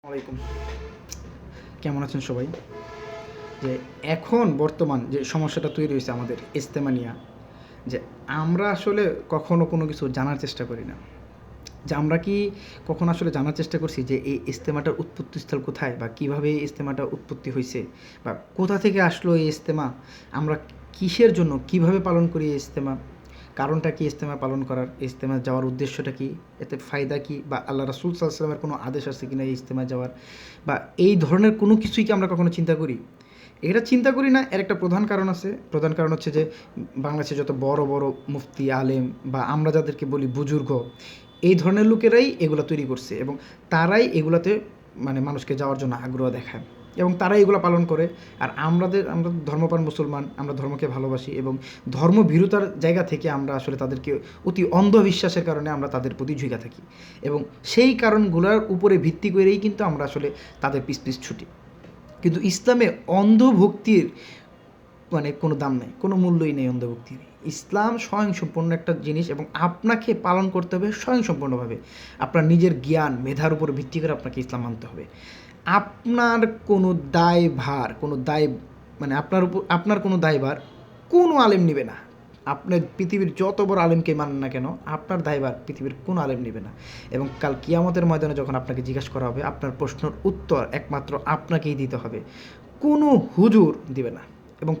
আলাইকুম, কেমন আছেন সবাই? যে এখন বর্তমান যে সমস্যাটা তৈরি হয়েছে আমাদের ইজতেমা নিয়া, যে আমরা আসলে কখনো কোনো কিছু জানার চেষ্টা করি না। যে আমরা কি কখনো আসলে জানার চেষ্টা করছি যে এই ইজতেমাটার উৎপত্তিস্থল কোথায়, বা কীভাবে এই ইজতেমাটা উৎপত্তি হয়েছে, বা কোথা থেকে আসলো এই ইজতেমা, আমরা কিসের জন্য কীভাবে পালন করি এই ইজতেমা, কারণটা কি ইজতেমা পালন করার, ইজতেমা যাওয়ার উদ্দেশ্যটা কি, এতে ফায়দা কি, বা আল্লাহ রাসূল সাল্লাল্লাহু আলাইহি ওয়াসাল্লামের কোনো আদেশ আছে কিনা এই ইজতেমা যাওয়ার, বা এই ধরনের কোনো কিছুই কি আমরা কখনো চিন্তা করি? এটা চিন্তা করি না। এর একটা প্রধান কারণ আছে। প্রধান কারণ হচ্ছে যে বাংলাদেশে যত বড় বড় মুফতি আলেম বা আমরা যাদেরকে বলি বুজুর্গ, এই ধরনের লোকেরাই এগুলো তৈরি করছে, এবং তারাই এগুলাতে মানুষকে যাওয়ার জন্য আগ্রহ দেখায়, এবং তারাই এগুলো পালন করে। আর আমরা ধর্মপ্রাণ মুসলমান, আমরা ধর্মকে ভালোবাসি, এবং ধর্মভীরুতার জায়গা থেকে আমরা আসলে তাদেরকে অতি অন্ধবিশ্বাসের কারণে আমরা তাদের প্রতি ঝুঁকে থাকি, এবং সেই কারণগুলোর উপরে ভিত্তি করেই কিন্তু আমরা আসলে তাদের পিছ পিছ ছুটি। কিন্তু ইসলামে অন্ধভক্তির কোনো দাম নেই, কোনো মূল্যই নেই অন্ধভক্তির। ইসলাম স্বয়ংসম্পূর্ণ একটা জিনিস, এবং আপনাকে পালন করতে হবে স্বয়ংসম্পূর্ণভাবে। আপনার নিজের জ্ঞান মেধার উপর ভিত্তি করে আপনাকে ইসলাম মানতে হবে। আপনার কোনো দায়ভার, কোনো দায় আপনার কোনো দায়ভার কোনো আলেম নেবে না। আপনার পৃথিবীর যত বড় আলেমকে মানেন না কেন, আপনার দায়ভার পৃথিবীর কোনো আলেম নেবে না। এবং কাল কিয়ামতের ময়দানে যখন আপনাকে জিজ্ঞাসা করা হবে, আপনার প্রশ্নের উত্তর একমাত্র আপনাকেই দিতে হবে, কোনো হুজুর দিবে না। এবং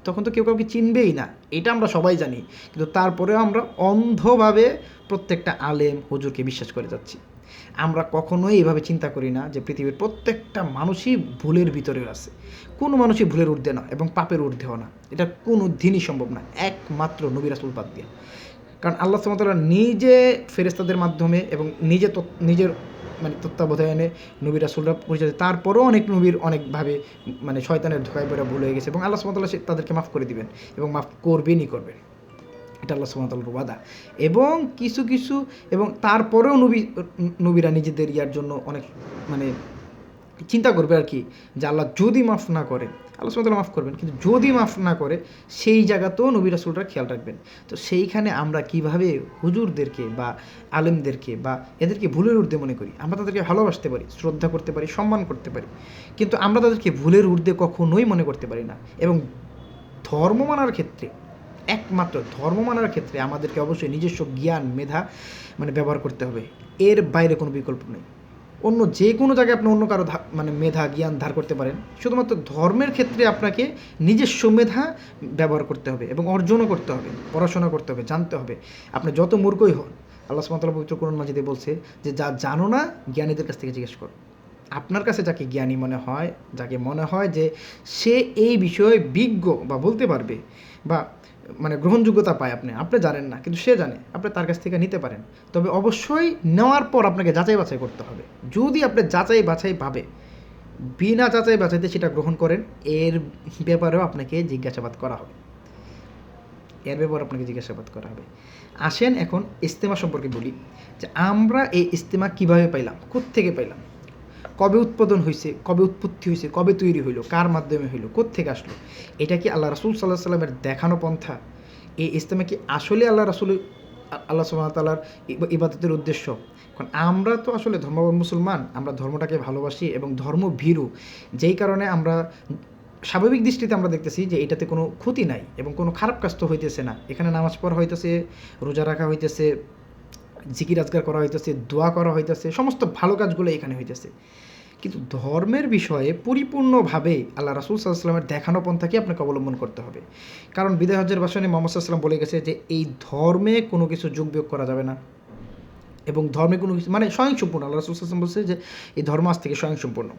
তখন তো কেউ কাউকে চিনবেই না, এটা আমরা সবাই জানি। কিন্তু তারপরেও আমরা অন্ধভাবে প্রত্যেকটা আলেম হুজুরকে বিশ্বাস করে যাচ্ছি। আমরা কখনোই এভাবে চিন্তা করি না যে পৃথিবীর প্রত্যেকটা মানুষই ভুলের ভিতরে আছে। কোনো মানুষই ভুলের ঊর্ধ্বে না, এবং পাপের ঊর্ধ্বেও না। এটা কোনো দিনই সম্ভব না, একমাত্র নবী রাসূল বাদ দিয়ে। কারণ আল্লাহ সুবহানাহু ওয়া তাআলা নিজে ফেরেশতাদের মাধ্যমে এবং নিজের তত্ত্বাবধানে নবী রাসূলরা পরিচয়, তারপরেও অনেক নবীর অনেকভাবে শয়তানের ধোঁকায় পড়ে ভুল হয়ে গেছে, এবং আল্লাহ সুবহানাহু ওয়া তাআলা তাদেরকে মাফ করে দিবেন, এবং মাফ করবেনই করবেন। এটা আল্লাহ সুবহানাহু ওয়া তাআলার ওয়াদা। এবং কিছু এবং তারপরেও নবীরা নিজেদের ইয়ার জন্য অনেক মানে চিন্তা করবে আর কি, যে আল্লাহ যদি মাফ না করে, আল্লাহ সুবহানাহু ওয়া তাআলা মাফ করবেন, কিন্তু যদি মাফ না করে সেই জায়গাতেও নবী রাসূলরা খেয়াল রাখবেন। তো সেইখানে আমরা কিভাবে হুজুরদেরকে বা আলেমদেরকে বা এদেরকে ভুলের ঊর্ধ্বে মনে করি? আমরা তাদেরকে ভালোবাসতে পারি, শ্রদ্ধা করতে পারি, সম্মান করতে পারি, কিন্তু আমরা তাদেরকে ভুলের ঊর্ধ্বে কখনোই মনে করতে পারি না। এবং ধর্ম মানার ক্ষেত্রে, একমাত্র ধর্ম মানার ক্ষেত্রে আমাদেরকে অবশ্যই নিজস্ব জ্ঞান মেধা ব্যবহার করতে হবে। এর বাইরে কোনো বিকল্প নেই। অন্য যে কোনো জায়গায় আপনি অন্য কারো মেধা জ্ঞান ধার করতে পারেন, শুধুমাত্র ধর্মের ক্ষেত্রে আপনাকে নিজস্ব মেধা ব্যবহার করতে হবে, এবং অর্জনও করতে হবে, পড়াশোনা করতে হবে, জানতে হবে। আপনি যত মূর্খই হন, আল্লাহ সুবহানাহু ওয়া তাআলা পবিত্র কোরআন মাজিদে বলছে যে যা জানো না জ্ঞানীদের কাছ থেকে জিজ্ঞেস করো। আপনার কাছে যাকে জ্ঞানী মনে হয়, যাকে মনে হয় যে সে এই বিষয়ে বিজ্ঞ বা বলতে পারবে, বা গ্রহণযোগ্যতা পায়, আপনি জানেন না কিন্তু সে জানে, আপনি তার কাছ থেকে নিতে পারেন। তবে অবশ্যই নেওয়ার পর আপনাকে যাচাই বাছাই করতে হবে। যদি আপনি যাচাই বাছাই ভাবে বিনা যাচাই বাছাইতে সেটা গ্রহণ করেন, এর ব্যাপারেও আপনাকে জিজ্ঞাসাবাদ করা হবে, আসেন এখন ইজতেমা সম্পর্কে বলি, যে আমরা এই ইজতেমা কীভাবে পাইলাম, কোত্থেকে পাইলাম, কবে উৎপাদন হয়েছে, কবে উৎপত্তি হয়েছে, কবে তৈরি হইলো, কার মাধ্যমে হইলো, কোত্থেকে আসলো? এটা কি আল্লাহ রাসূল সাল্লাল্লাহু আলাইহি ওয়াসাল্লামের দেখানো পন্থা? এই ইজতেমা কি আসলে আল্লাহ সুবহানাহু ওয়া তাআলার ইবাদতের উদ্দেশ্য? কারণ আমরা তো আসলে ধর্মপ্রাণ মুসলমান, আমরা ধর্মটাকে ভালোবাসি এবং ধর্মভীরু, যেই কারণে আমরা স্বাভাবিক দৃষ্টিতে আমরা দেখতেছি যে এটাতে কোনো ক্ষতি নাই, এবং কোনো খারাপ কাজ তো হইতেছে না। এখানে নামাজ পড়া হইতেছে, রোজা রাখা হইতেছে, জিকির আজকার করা হইতেছে, দোয়া করা হইতেছে, সমস্ত ভালো কাজগুলো এখানে হইতেছে। কিন্তু ধর্মের বিষয়ে পরিপূর্ণভাবে আল্লাহ রাসূল সাল্লাল্লাহু আলাইহি ওয়াসাল্লামের দেখানো পন্থাকে আপনাকে অবলম্বন করতে হবে। কারণ বিদায় হজ্জের ভাষণে মুহাম্মদ সাল্লাল্লাহু আলাইহি ওয়াসাল্লাম বলে গেছে যে এই ধর্মে কোনো কিছু যোগ বিয়োগ করা যাবে না, এবং ধর্মে কোনো কিছু স্বয়ংসম্পূর্ণ। আল্লাহ রাসূল সাল্লাল্লাহু আলাইহি ওয়াসাল্লাম বলছে যে এই ধর্ম আজ থেকে স্বয়ংসম্পূর্ণ।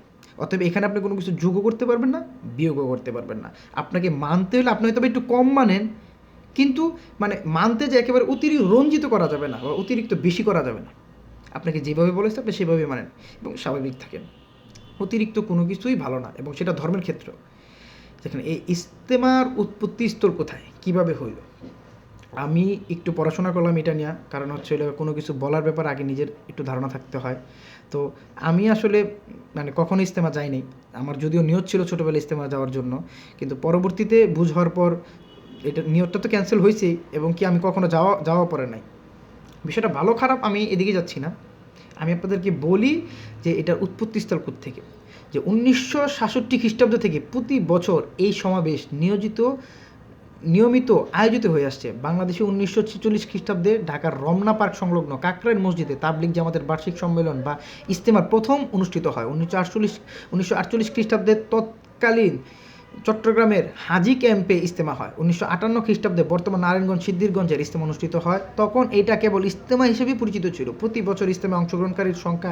অতএব এখানে আপনি কোনো কিছু যোগও করতে পারবেন না, বিয়োগও করতে পারবেন না। আপনাকে মানতে হলে আপনি হয়তো একটু কম মানেন, কিন্তু মানতে যে একেবারে অতিরিক্ত রঞ্জিত করা যাবে না, বা অতিরিক্ত বেশি করা যাবে না। আপনাকে যেভাবে বলেছে আপনি সেভাবেই মানেন এবং স্বাভাবিক থাকেন। অতিরিক্ত কোনো কিছুই ভালো না, এবং সেটা ধর্মের ক্ষেত্রেও। যেখানে এই ইজতেমার উৎপত্তি স্থল কোথায়, কীভাবে হইল, আমি একটু পড়াশোনা করলাম এটা নিয়ে। কারণ হচ্ছে কোনো কিছু বলার ব্যাপারে আগে নিজের একটু ধারণা থাকতে হয়। তো আমি আসলে কখনো ইজতেমা যাইনি। আমার যদিও নিয়ত ছিল ছোটোবেলায় ইজতেমা যাওয়ার জন্য, কিন্তু পরবর্তীতে বুঝ হওয়ার পর এটা নিয়তটা তো ক্যান্সেল হয়েছেই, এবং কি আমি কখনো যাওয়া পড়ে নাই। বিষয়টা ভালো খারাপ আমি এদিকে যাচ্ছি না, আমি আপনাদেরকে বলি যে এটার উৎপত্তিস্থল থেকে, যে 1966 খ্রিস্টাব্দ থেকে প্রতি বছর এই সমাবেশ নিয়মিত আয়োজিত হয়ে আসছে। বাংলাদেশে 1946 খ্রিস্টাব্দে ঢাকার রমনা পার্ক সংলগ্ন কাকরাইল মসজিদে তাবলিগ জামাতের বার্ষিক সম্মেলন বা ইজতেমা প্রথম অনুষ্ঠিত হয়। 1948 খ্রিস্টাব্দে তৎকালীন চট্টগ্রামের হাজী ক্যাম্পে ইজতেমা হয়। 1958 খ্রিস্টাব্দে বর্তমান নারায়ণগঞ্জ সিদ্ধিরগঞ্জের ইজতেমা অনুষ্ঠিত হয়। তখন এটা কেবল ইজতেমা হিসেবেই পরিচিত ছিল। প্রতি বছর ইজতেমায় অংশগ্রহণকারীর সংখ্যা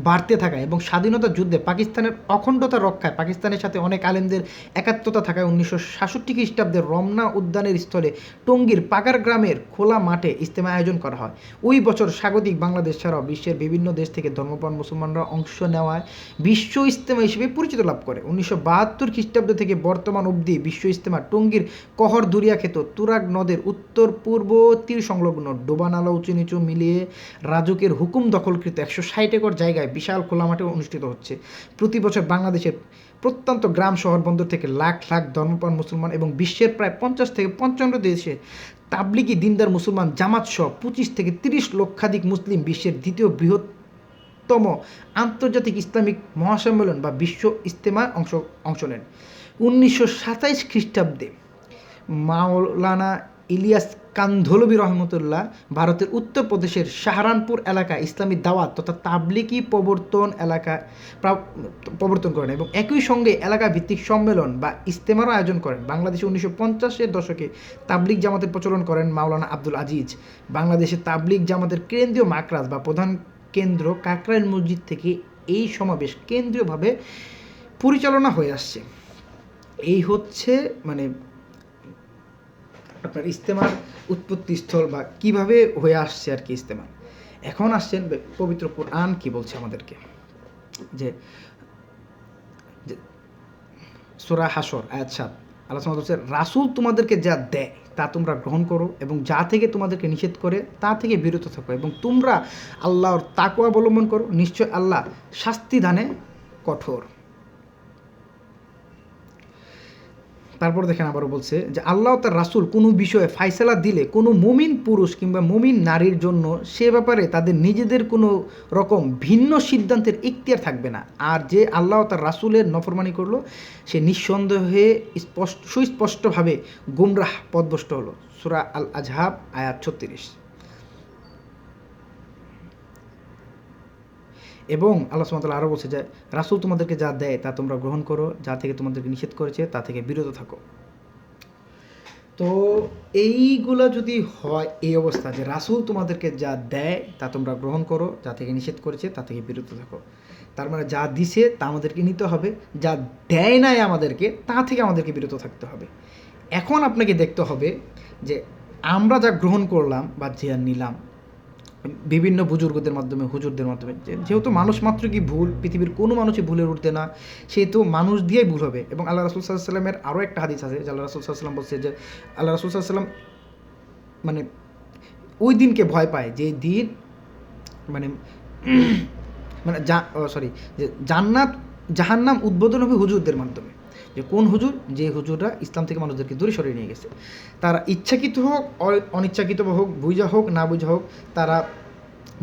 বাড়তে থাকায় এবং স্বাধীনতা যুদ্ধে পাকিস্তানের অখণ্ডতা রক্ষায় পাকিস্তানের সাথে অনেক আলেমদের একাত্মতা থাকায় 1966 খ্রিস্টাব্দে রমনা উদ্যানের স্থলে টঙ্গীর পাগার গ্রামের খোলা মাঠে ইজতেমা আয়োজন করা হয়। ওই বছর স্বাগতিক বাংলাদেশ ছাড়াও বিশ্বের বিভিন্ন দেশ থেকে ধর্মপ্রাণ মুসলমানরা অংশ নেওয়ায় বিশ্ব ইজতেমা হিসেবে পরিচিত লাভ করে। 1972 খ্রিস্টাব্দ থেকে বর্তমান অবধি বিশ্ব ইজতেমা টঙ্গীর কহর দুরিয়া ক্ষেত তুরাগ নদের উত্তর পূর্ব তীর সংলগ্ন ডোবানালা উঁচু নিচু মিলিয়ে রাজুকের হুকুম দখলকৃত 160 একর জায়গায় বিশাল খোলা মাঠে অনুষ্ঠিত হচ্ছে। প্রতি বছর বাংলাদেশের প্রত্যন্ত গ্রাম শহর বন্দর থেকে লাখ লাখ ধর্মপ্রাণ মুসলমান এবং বিশ্বের প্রায় 50 থেকে 55 দেশে তাবলিগি দিনদার মুসলমান জামাত সহ 25 থেকে 30 লক্ষাধিক মুসলিম বিশ্বের দ্বিতীয় বৃহত্তম আন্তর্জাতিক ইসলামিক মহাসম্মেলন বা বিশ্ব ইজতেমায় অংশ নেন। 1927 খ্রিস্টাব্দে মাওলানা ইলিয়াস কান্ধলভি রহমতুল্লাহ ভারতের উত্তরপ্রদেশের সাহারানপুর এলাকায় ইসলামী দাওয়াত তথা তাবলিগি প্রবর্তন করেন এবং একই সঙ্গে এলাকা ভিত্তিক সম্মেলন বা ইজতেমারও আয়োজন করেন। বাংলাদেশে 1950-এর দশকে তাবলিগ জামাতের প্রচলন করেন মাওলানা আব্দুল আজিজ। বাংলাদেশে তাবলিগ জামাতের কেন্দ্রীয় মাকরাজ বা প্রধান কেন্দ্র কাকরাইল মসজিদ থেকে এই সমাবেশ কেন্দ্রীয়ভাবে পরিচালনা হয়ে আসছে। এই হচ্ছে মানে আপনার ইজতেমার উৎপত্তিস্থল বা কিভাবে হয়ে আসছে আর কি ইজতেমা। এখন আসছেন পবিত্র কোরআন কি বলছে আমাদেরকে, যে সূরা হাসর আয়াত 7 আল্লাহ সুবহানাহু ওয়া তাআলা বলছে, রাসূল তোমাদেরকে যা দেয় তা তোমরা গ্রহণ করো এবং যা থেকে তোমাদেরকে নিষেধ করে তা থেকে বিরত থাকো এবং তোমরা আল্লাহর তাকওয়া অবলম্বন করো, নিশ্চয় আল্লাহ শাস্তি দানে কঠোর। তারপর দেখেন আবারও বলছে যে আল্লাহ তার রাসূল কোনো বিষয়ে ফায়সালা দিলে কোনো মুমিন পুরুষ কিংবা মুমিন নারীর জন্য সে ব্যাপারে তাদের নিজেদের কোনো রকম ভিন্ন সিদ্ধান্তের ইখতিয়ার থাকবে না। আর যে আল্লাহ তার রাসূলের নফরমানি করলো সে নিঃসন্দেহে সুস্পষ্টভাবে গুমরাহ পথভ্রষ্ট হলো। সূরা আল আজহাব আয়াত 36। এবং আল্লাহ সুবহানাহু ওয়া তাআলা আরও বলছে যে রাসূল তোমাদেরকে যা দেয় তা তোমরা গ্রহণ করো, যা থেকে তোমাদেরকে নিষেধ করেছে তা থেকে বিরত থাকো। তো এইগুলা যদি হয় এই অবস্থা যে রাসূল তোমাদেরকে যা দেয় তা তোমরা গ্রহণ করো, যা থেকে নিষেধ করেছে তা থেকে বিরত থাকো, তার মানে যা দিছে তা আমাদেরকে নিতে হবে, যা দেয় নাই আমাদেরকে তা থেকে আমাদেরকে বিরত থাকতে হবে। এখন আপনাকে দেখতে হবে যে আমরা যা গ্রহণ করলাম বা যা নিলাম বিভিন্ন বুজুর্গদের মাধ্যমে, হুজুরদের মাধ্যমে, যেহেতু মানুষ মাত্র কি ভুল, পৃথিবীর কোনো মানুষই ভুলের উঠতে না, সেহেতু মানুষ দিয়েই ভুল হবে। এবং আল্লাহ রাসূল সাল্লাল্লাহু আলাইহি ওয়াসাল্লামের আরও একটা হাদিস আছে যে আল্লাহ রাসূল সাল্লাল্লাহু আলাইহি ওয়াসাল্লাম বলছে যে আল্লাহ রাসূল সাল্লাল্লাহু আলাইহি ওয়াসাল্লাম মানে ওই দিনকে ভয় পায় যে দিন মানে যে জান্নাত জাহান্নাম উদ্বোধন হবে হুজুরদের মাধ্যমে। যে কোন হুজুর? যে হুজুররা ইসলাম থেকে মানুষদেরকে দূরে সরিয়ে নিয়ে গেছে। তারা ইচ্ছাকৃত হোক অনিচ্ছাকৃত হোক, বুঝা হোক না বুঝা হোক, তারা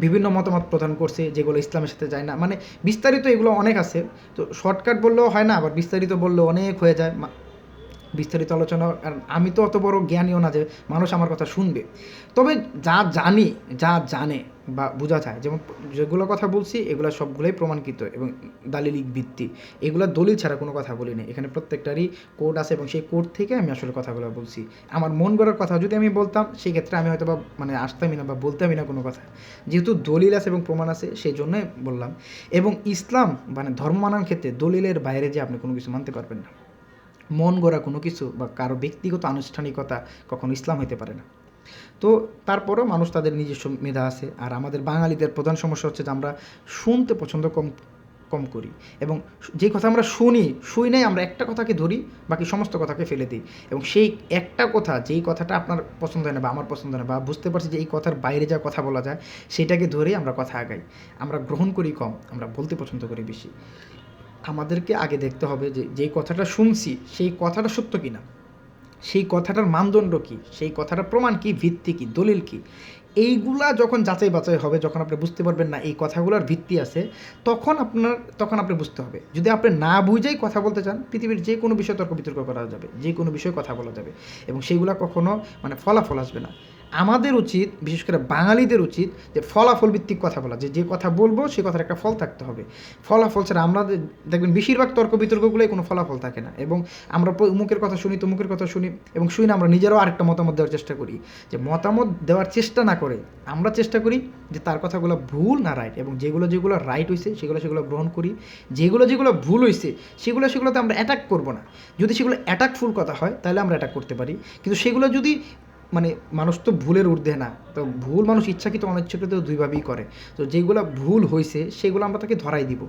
বিভিন্ন মতামত প্রদান করছে যেগুলো ইসলামের সাথে যায় না। মানে বিস্তারিত এগুলো অনেক আছে, তো শর্টকাট বললেও হয় না, আবার বিস্তারিত বললেও অনেক হয়ে যায় বিস্তারিত আলোচনা। কারণ আমি তো অত বড় জ্ঞানীও না যে মানুষ আমার কথা শুনবে। তবে যা জানে বা বোঝা যায়, যেমন যেগুলো কথা বলছি এগুলো সবগুলোই প্রমাণকৃত এবং দালিলিক ভিত্তি। এগুলো দলিল ছাড়া কোনো কথা বলি না, এখানে প্রত্যেকটারই কোড আছে এবং সেই কোড থেকে আমি আসলে কথাগুলো বলছি। আমার মন গড়ার কথা যদি আমি বলতাম সেই ক্ষেত্রে আমি হয়তো বা মানে আসতামই না বা বলতামই না কোনো কথা। যেহেতু দলিল আছে এবং প্রমাণ আছে সেই জন্যই বললাম। এবং ইসলাম মানে ধর্ম মানার ক্ষেত্রে দলিলের বাইরে যে আপনি কোনো কিছু মানতে পারবেন না। মন গড়া কোনো কিছু বা কারো ব্যক্তিগত আনুষ্ঠানিকতা কখনো ইসলাম হইতে পারে না। তো তারপরেও মানুষ তাদের নিজস্ব মেধা আছে। আর আমাদের বাঙালিদের প্রধান সমস্যা হচ্ছে যে আমরা শুনতে পছন্দ কম করি এবং যে কথা আমরা শুনি নাই আমরা একটা কথাকে ধরি, বাকি সমস্ত কথাকে ফেলে দিই। এবং সেই একটা কথা, যেই কথাটা আপনার পছন্দ হয় না বা আমার পছন্দ হয় না, বা বুঝতে পারছি যে এই কথার বাইরে যা কথা বলা যায় সেটাকে ধরেই আমরা কথা আগাই। আমরা গ্রহণ করি কম, আমরা বলতে পছন্দ করি বেশি। আমাদেরকে আগে দেখতে হবে যে যেই কথাটা শুনছি সেই কথাটা সত্য কিনা। সেই কথাটার মানদণ্ড কী, সেই কথাটার প্রমাণ কী, ভিত্তি কী, দলিল কী, এইগুলা যখন যাচাই বাছাই হবে, যখন আপনি বুঝতে পারবেন না এই কথাগুলোর ভিত্তি আছে, তখন আপনি বুঝতে হবে। যদি আপনি না বুঝেই কথা বলতে চান, পৃথিবীর যে কোনো বিষয়ে তর্ক বিতর্ক করা যাবে, যে কোনো বিষয়ে কথা বলা যাবে, এবং সেইগুলা কখনো মানে ফলাফল আসবে না। আমাদের উচিত, বিশেষ করে বাঙালিদের উচিত, যে ফলাফল ভিত্তিক কথা বলা, যে কথা বলবো সে কথার একটা ফল থাকতে হবে। ফলাফল ছাড়া আমরা দেখবেন বেশিরভাগ তর্ক বিতর্কগুলোই কোনো ফলাফল থাকে না, এবং আমরা অমুকের কথা শুনি, তমুকের কথা শুনি, এবং শুনি না আমরা নিজেরাও আরেকটা মতামত দেওয়ার চেষ্টা করি। যে মতামত দেওয়ার চেষ্টা না করে আমরা চেষ্টা করি যে তার কথাগুলো ভুল না রাইট, এবং যেগুলো রাইট হয়েছে সেগুলো গ্রহণ করি, যেগুলো ভুল হয়েছে সেগুলোতে আমরা অ্যাটাক করব না। যদি সেগুলো অ্যাটাকফুল কথা হয় তাহলে আমরা অ্যাটাক করতে পারি, কিন্তু সেগুলো যদি মানে মানুষ তো ভুলের ঊর্ধ্বে না, তো ভুল মানুষ ইচ্ছাকৃত অনিচ্ছাকৃত দুইভাবেই করে। তো যেগুলো ভুল হয়েছে সেগুলো আমরা তাকে ধরাই দিব।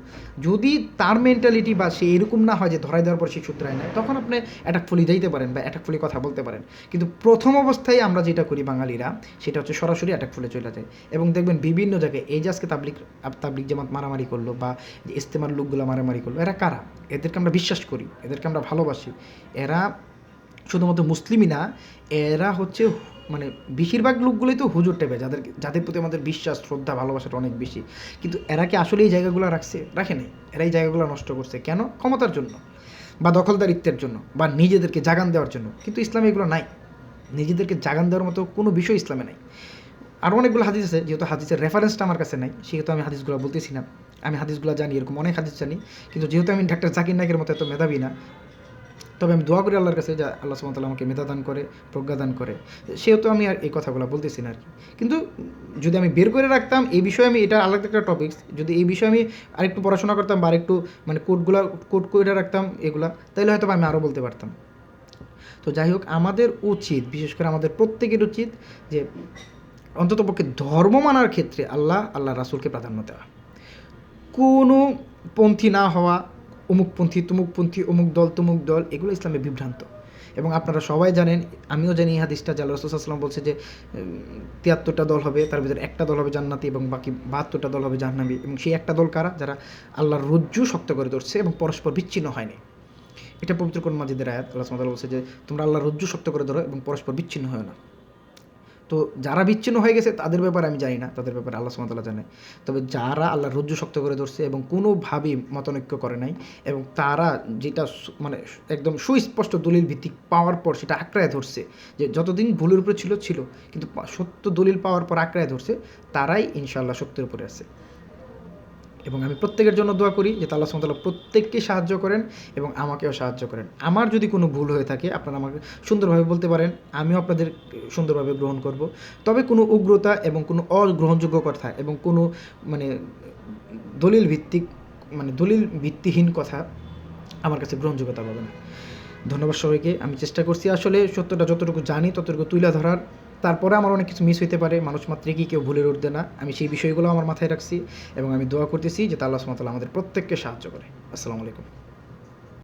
যদি তার মেন্টালিটি বা সে এরকম না হয় যে ধরাই দেওয়ার পর সে শুধরায় নেয়, তখন আপনি অ্যাটাকফুলি যাইতে পারেন বা অ্যাটাকফুলি কথা বলতে পারেন। কিন্তু প্রথম অবস্থায় আমরা যেটা করি বাঙালিরা, সেটা হচ্ছে সরাসরি অ্যাটাকফুলে চলে যায়। এবং দেখবেন বিভিন্ন জায়গায় এই যে আজকে তাবলিগ জামাত মারামারি করলো, বা যে ইস্তেমার লোকগুলো মারামারি করলো, এরা কারা? এদেরকে আমরা বিশ্বাস করি, এদেরকে আমরা ভালোবাসি। এরা শুধুমাত্র মুসলিমই না, এরা হচ্ছে মানে বেশিরভাগ লোকগুলোই তো হুজুর টাইপে, যাদের প্রতি আমাদের বিশ্বাস, শ্রদ্ধা, ভালোবাসাটা অনেক বেশি। কিন্তু এরা কি আসলে এই জায়গাগুলো রাখে নাই? এরা এই জায়গাগুলো নষ্ট করছে কেন? ক্ষমতার জন্য, বা দখলদারিত্বের জন্য, বা নিজেদেরকে জাগান দেওয়ার জন্য। কিন্তু ইসলামে এগুলো নাই, নিজেদেরকে জাগান দেওয়ার মতো কোনো বিষয় ইসলামে নাই। আরও অনেকগুলো হাদিস আছে, যেহেতু হাদিসের রেফারেন্সটা আমার কাছে নাই, সেহেতু আমি হাদিসগুলো বলতেছি না। আমি হাদিসগুলো জানি, এরকম অনেক হাদিস জানি, কিন্তু যেহেতু আমি ডাক্তার জাকির নায়কের মতো এত মেধাবী না, তবে আমি দোয়া করি আল্লাহর কাছে যে আল্লাহ সুবহানাহু ওয়া তাআলা আমাকে মেধা দান করে, প্রজ্ঞা দান করে, সেহেতু আমি আর এই কথাগুলো বলতেছি না আর কি। কিন্তু যদি আমি বের করে রাখতাম এই বিষয়ে, আমি এটা আলাদা একটা টপিকস, যদি এই বিষয়ে আমি আরেকটু পড়াশোনা করতাম বা আরেকটু মানে কোড করে রাখতাম এগুলা, তাহলে হয়তো আমি আরও বলতে পারতাম। তো যাই হোক, আমাদের উচিত, বিশেষ করে আমাদের প্রত্যেকের উচিত যে অন্ততপক্ষে ধর্ম মানার ক্ষেত্রে আল্লাহ রাসূলকে প্রাধান্য দেওয়া, কোনো পন্থী না হওয়া, অমুকপন্থী তমুকপন্থী, অমুক দল তমুক দল, এগুলো ইসলামে বিভ্রান্ত। এবং আপনারা সবাই জানেন, আমিও জানি এই হাদিসটা, যে আল্লাহ রাসূল সাল্লাল্লাহু আলাইহি ওয়াসাল্লাম বলছে যে ৭৩টা দল হবে, তার ভিতরে একটা দল হবে জান্নাতি এবং বাকি ৭২টা দল হবে জাহান্নামী। এবং সেই একটা দল কারা? যারা আল্লাহর রজ্জু শক্ত করে ধরছে এবং পরস্পর বিচ্ছিন্ন হয়নি। এটা পবিত্র কোরআন মাজিদের আয়াত। আল্লাহ সুবহানাহু ওয়া তাআলা বলছে যে তোমরা আল্লাহর রজ্জু শক্ত করে ধরো এবং পরস্পর বিচ্ছিন্ন হয় না। তো যারা বিচ্ছিন্ন হয়ে গেছে তাদের ব্যাপারে আমি জানি না, তাদের ব্যাপারে আল্লাহ সুবহানাহু ওয়া তাআলা জানে। তবে যারা আল্লাহর রজ্জু শক্ত করে ধরছে এবং কোনোভাবেই মতানৈক্য করে নাই, এবং তারা যেটা মানে একদম সুস্পষ্ট দলিল ভিত্তিক পাওয়ার পর সেটা আঁকড়ায় ধরছে, যে যতদিন ভুলের উপরে ছিল, কিন্তু সত্য দলিল পাওয়ার পর আঁকড়ায় ধরছে, তারাই ইনশাআল্লাহ সত্যের উপরে আছে। এবং আমি প্রত্যেকের জন্য দোয়া করি যে আল্লাহ সুবহানাহু ওয়া তাআলা প্রত্যেককে সাহায্য করেন এবং আমাকেও সাহায্য করেন। আমার যদি কোনো ভুল হয়ে থাকে আপনারা আমাকে সুন্দরভাবে বলতে পারেন, আমিও আপনাদের সুন্দরভাবে গ্রহণ করব। তবে কোনো উগ্রতা এবং কোনো অগ্রহণযোগ্য কথা এবং কোনো মানে দলিল ভিত্তিহীন কথা আমার কাছে গ্রহণযোগ্যতা পাবে না। ধন্যবাদ সবাইকে। আমি চেষ্টা করছি আসলে সত্যটা যতটুকু জানি ততটুকু তুলে ধরার। তারপরে আমার অনেক কিছু মিস হইতে পারে, মানুষ মাত্রই কেউ ভুলের ঊর্ধ্বে না। আমি সেই বিষয়গুলো আমার মাথায় রাখছি এবং আমি দোয়া করতেছি যে আল্লাহ সুবহানাহু ওয়া তাআলা আমাদের প্রত্যেককে সাহায্য করে। আসসালামু আলাইকুম।